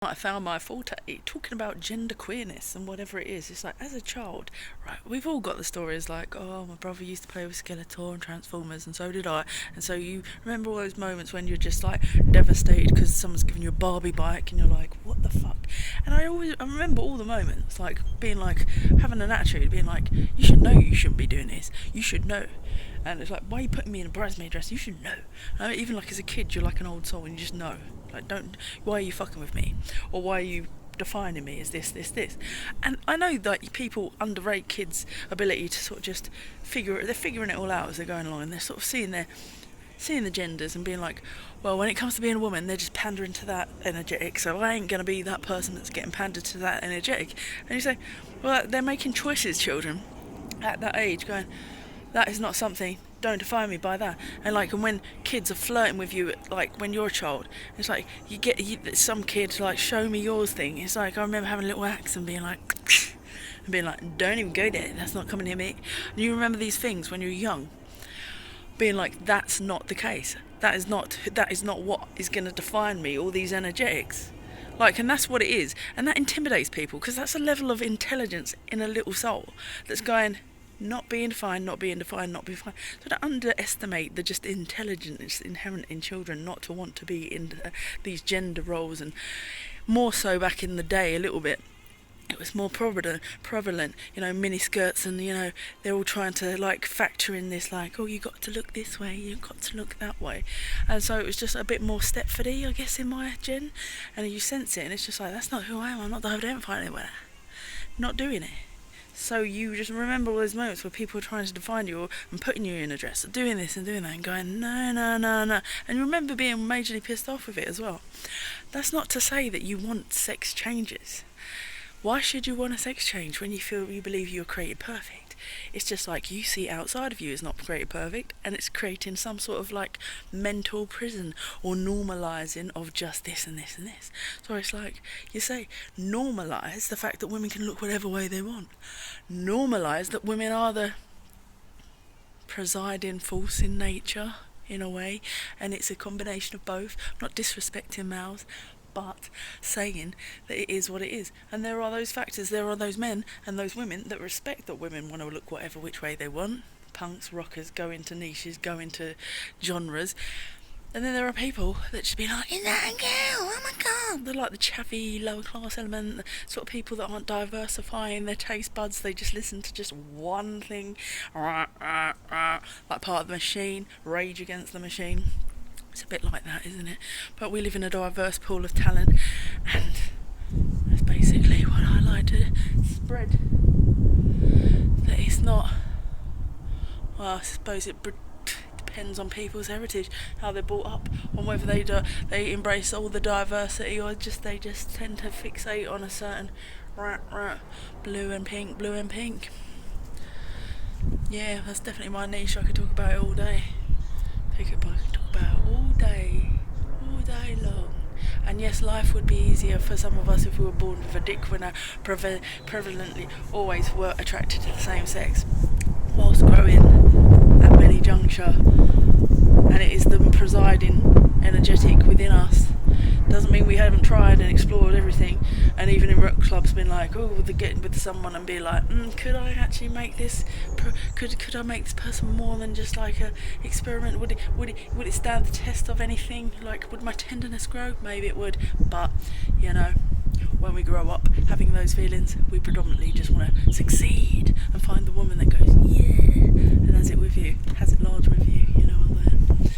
I found my forte talking about gender queerness and whatever it is. It's like, as a child, right, we've all got the stories like, oh, my brother used to play with Skeletor and Transformers, and so did I. And so you remember all those moments when you're just like devastated because someone's giving you a Barbie bike and you're like, what the fuck? And I remember all the moments, like being like, having an attitude, being like, you should know you shouldn't be doing this. You should know. And it's like, why are you putting me in a bridesmaid dress? You should know. Even like as a kid, you're like an old soul and you just know. Like, don't. Why are you fucking with me? Or why are you defining me as this, this, this? And I know that people underrate kids' ability to sort of just they're figuring it all out as they're going along, and they're sort of seeing the genders and being like, well, when it comes to being a woman, they're just pandering to that energetic, so I ain't going to be that person that's getting pandered to that energetic. And you say, well, they're making choices, children, at that age, going, that is not something, don't define me by that. And when kids are flirting with you, like when you're a child, it's like some kid like, show me yours thing. It's like, I remember having a little axe and being like and being like, don't even go there, that's not coming near me. And you remember these things when you're young, being like, that's not the case, that is not what is going to define me, all these energetics. And that's what it is, and that intimidates people, because that's a level of intelligence in a little soul that's going, not being defined, not being defined, not being defined. So don't underestimate the just intelligence inherent in children not to want to be in these gender roles. And more so back in the day, a little bit, it was more prevalent, mini skirts, and they're all trying to factor in this, oh, you got to look this way, you got to look that way. And so it was just a bit more Stepfordy, I guess, in my gen. And you sense it, and it's just like, that's not who I am, I'm not identifying anywhere, not doing it. So you just remember all those moments where people are trying to define you and putting you in a dress, or doing this and doing that, and going, no, no, no, no. And you remember being majorly pissed off with it as well. That's not to say that you want sex changes. Why should you want a sex change when you believe you're created perfect? It's just like you see outside of you is not created perfect, and it's creating some sort of mental prison or normalising of just this and this and this. So it's like you say, normalise the fact that women can look whatever way they want. Normalise that women are the presiding force in nature, in a way, and it's a combination of both. I'm not disrespecting males, but saying that it is what it is. And there are those factors, there are those men and those women that respect that women want to look whatever which way they want. Punks, rockers, go into niches, go into genres. And then there are people that just be like, is that a girl? Oh my god! They're like the chaffy, lower class element, sort of people that aren't diversifying their taste buds. They just listen to just one thing, like part of the machine, Rage Against the Machine. It's a bit like that, isn't it? But we live in a diverse pool of talent, and that's basically what I like to spread. That it's not, well, I suppose it depends on people's heritage, how they're brought up, on whether they embrace all the diversity, or they just tend to fixate on a certain blue and pink. Yeah, that's definitely my niche. I could talk about it all day. I could talk about it all day long. And yes, life would be easier for some of us if we were born with a dick, when prevalently always were attracted to the same sex whilst growing at many juncture, and it is the presiding energetic within us. Doesn't mean we haven't tried and explored everything, and even in rock clubs been like, oh, getting with someone and be like, could I actually make this, could I make this person more than just like a experiment? Would it stand the test of anything? Would my tenderness grow? Maybe it would, but when we grow up having those feelings, we predominantly just want to succeed.